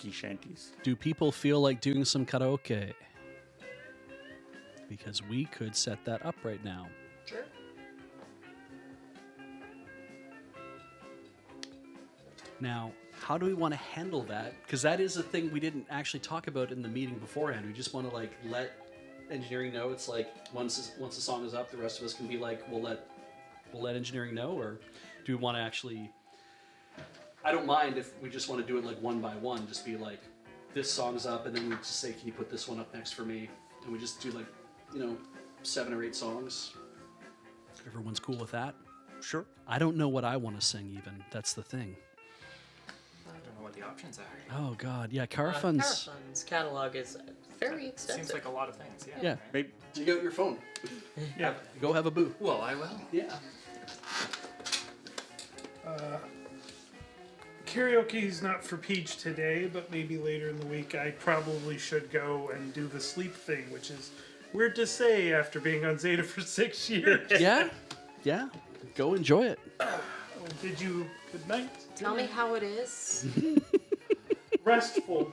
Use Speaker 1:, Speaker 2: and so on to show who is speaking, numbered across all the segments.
Speaker 1: karaoke shanties.
Speaker 2: Do people feel like doing some karaoke? Because we could set that up right now.
Speaker 3: Sure.
Speaker 2: Now, how do we want to handle that? Because that is a thing we didn't actually talk about in the meeting beforehand. We just want to like let engineering know. It's like once the song is up, the rest of us can be like, we'll let engineering know, or do we want to actually? I don't mind if we just want to do it like one by one. Just be like, this song's up, and then we just say, can you put this one up next for me? And we just do like, 7 or 8 songs. Everyone's cool with that?
Speaker 1: Sure.
Speaker 2: I don't know what I want to sing even. That's the thing.
Speaker 4: I don't know what the options are.
Speaker 2: Oh God, yeah, Carafun's.
Speaker 3: Carafun's catalog is very extensive.
Speaker 4: Seems like a lot of things. Yeah.
Speaker 2: Yeah.
Speaker 1: Maybe.
Speaker 2: Dig out your phone.
Speaker 1: Yeah.
Speaker 2: Go have a boo.
Speaker 4: Well, I will.
Speaker 2: Yeah.
Speaker 5: Karaoke's not for Peach today, but maybe later in the week I probably should go and do the sleep thing, which is weird to say after being on Zeta for 6 years.
Speaker 2: Yeah. Yeah. Go enjoy it.
Speaker 5: Did you? Good night.
Speaker 3: Tell me how it is.
Speaker 5: Restful.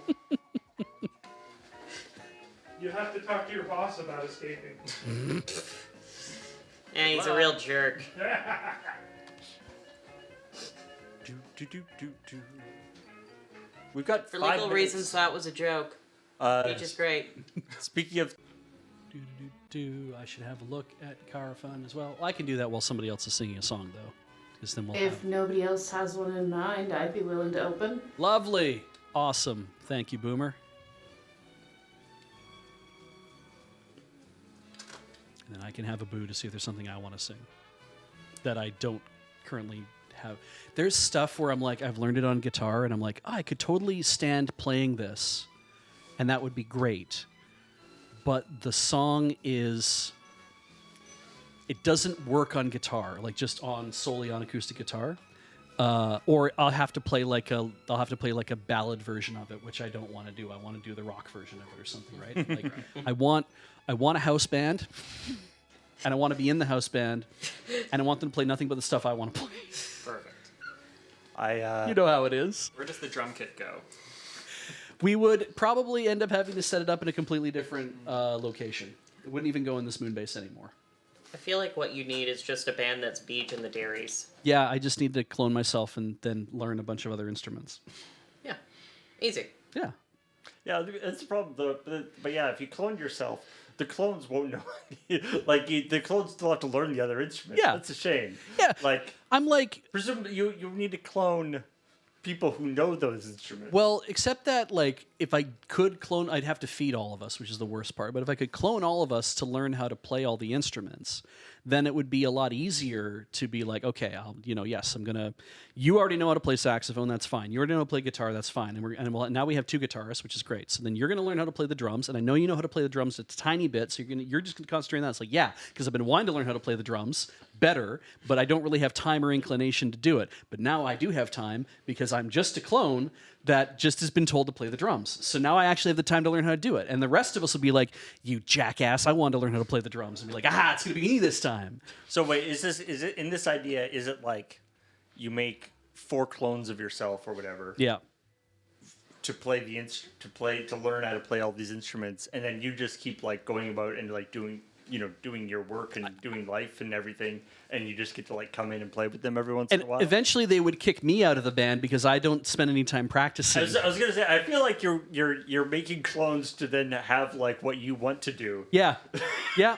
Speaker 5: You have to talk to your boss about escaping.
Speaker 3: Yeah, he's a real jerk.
Speaker 1: Do. We've got
Speaker 3: For
Speaker 1: 5
Speaker 3: legal
Speaker 1: minutes.
Speaker 3: reasons, that was a joke. Peach is great.
Speaker 1: Speaking of,
Speaker 2: I should have a look at Carafun as well. I can do that while somebody else is singing a song, though. Because then we'll
Speaker 6: If
Speaker 2: have...
Speaker 6: nobody else has one in mind, I'd be willing to open.
Speaker 2: Lovely. Awesome. Thank you, Boomer. And then I can have a boo to see if there's something I want to sing that I don't currently have. There's stuff where I'm like, I've learned it on guitar, and I'm like, I could totally stand playing this, and that would be great. But the song is... It doesn't work on guitar, like just solely on acoustic guitar. Or I'll have to play like a ballad version of it, which I don't want to do. I want to do the rock version of it or something, right? Like I want a house band, and I want to be in the house band, and I want them to play nothing but the stuff I want to play.
Speaker 4: Perfect.
Speaker 2: You know how it is.
Speaker 4: Where does the drum kit go?
Speaker 2: We would probably end up having to set it up in a completely different location. It wouldn't even go in this Moonbase anymore.
Speaker 3: I feel like what you need is just a band that's Beach and the Dairies.
Speaker 2: Yeah, I just need to clone myself and then learn a bunch of other instruments.
Speaker 3: Yeah. Easy.
Speaker 2: Yeah.
Speaker 1: yeah, that's the problem. But yeah, if you clone yourself, the clones won't know. The clones still have to learn the other instruments.
Speaker 2: Yeah.
Speaker 1: That's a shame.
Speaker 2: Yeah.
Speaker 1: Like,
Speaker 2: I'm like...
Speaker 1: presumably you need to clone people who know those instruments.
Speaker 2: Well, except that, like, if I could clone, I'd have to feed all of us, which is the worst part. But if I could clone all of us to learn how to play all the instruments, then it would be a lot easier to be like, okay, yes, I'm gonna. You already know how to play saxophone, that's fine. You already know how to play guitar, that's fine. Now we have 2 guitarists, which is great. So then you're gonna learn how to play the drums, and I know you know how to play the drums a tiny bit. So you're just gonna concentrate on that. It's like, yeah, because I've been wanting to learn how to play the drums better, but I don't really have time or inclination to do it. But now I do have time because I'm just a clone that just has been told to play the drums. So now I actually have the time to learn how to do it. And the rest of us will be like, you jackass, I wanted to learn how to play the drums. And be like, it's going to be me this time.
Speaker 1: So wait, is it in this idea, is it like you make 4 clones of yourself or whatever?
Speaker 2: Yeah.
Speaker 1: To play to learn how to play all these instruments, and then you just keep like going about and like doing your work and doing life and everything, and you just get to like come in and play with them every once in a while.
Speaker 2: Eventually they would kick me out of the band because I don't spend any time practicing.
Speaker 1: I was gonna say, I feel like you're making clones to then have like what you want to do.
Speaker 2: Yeah. Yeah.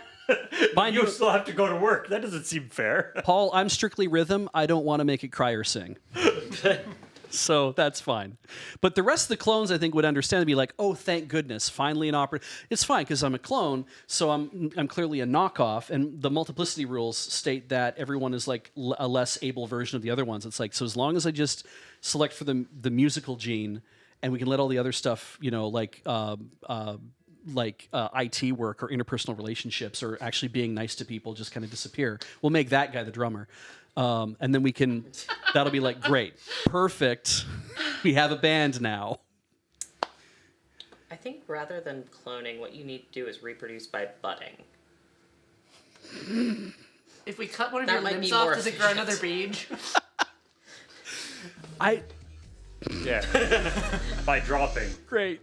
Speaker 1: Mind you still have to go to work. That doesn't seem fair.
Speaker 2: Paul, I'm strictly rhythm. I don't want to make it cry or sing. So that's fine. But the rest of the clones, I think, would understand and be like, oh, thank goodness, finally an opera. It's fine because I'm a clone, so I'm clearly a knockoff. And the multiplicity rules state that everyone is like a less able version of the other ones. It's like, so as long as I just select for the musical gene, and we can let all the other stuff, like IT work or interpersonal relationships or actually being nice to people just kind of disappear. We'll make that guy the drummer. And then that'll be like, great, perfect. We have a band now.
Speaker 3: I think rather than cloning, what you need to do is reproduce by budding.
Speaker 7: If we cut one of
Speaker 3: That
Speaker 7: your
Speaker 3: might
Speaker 7: limbs
Speaker 3: be
Speaker 7: off,
Speaker 3: more
Speaker 7: does it grow
Speaker 3: efficient.
Speaker 7: another beach?
Speaker 1: Yeah. By dropping.
Speaker 2: Great.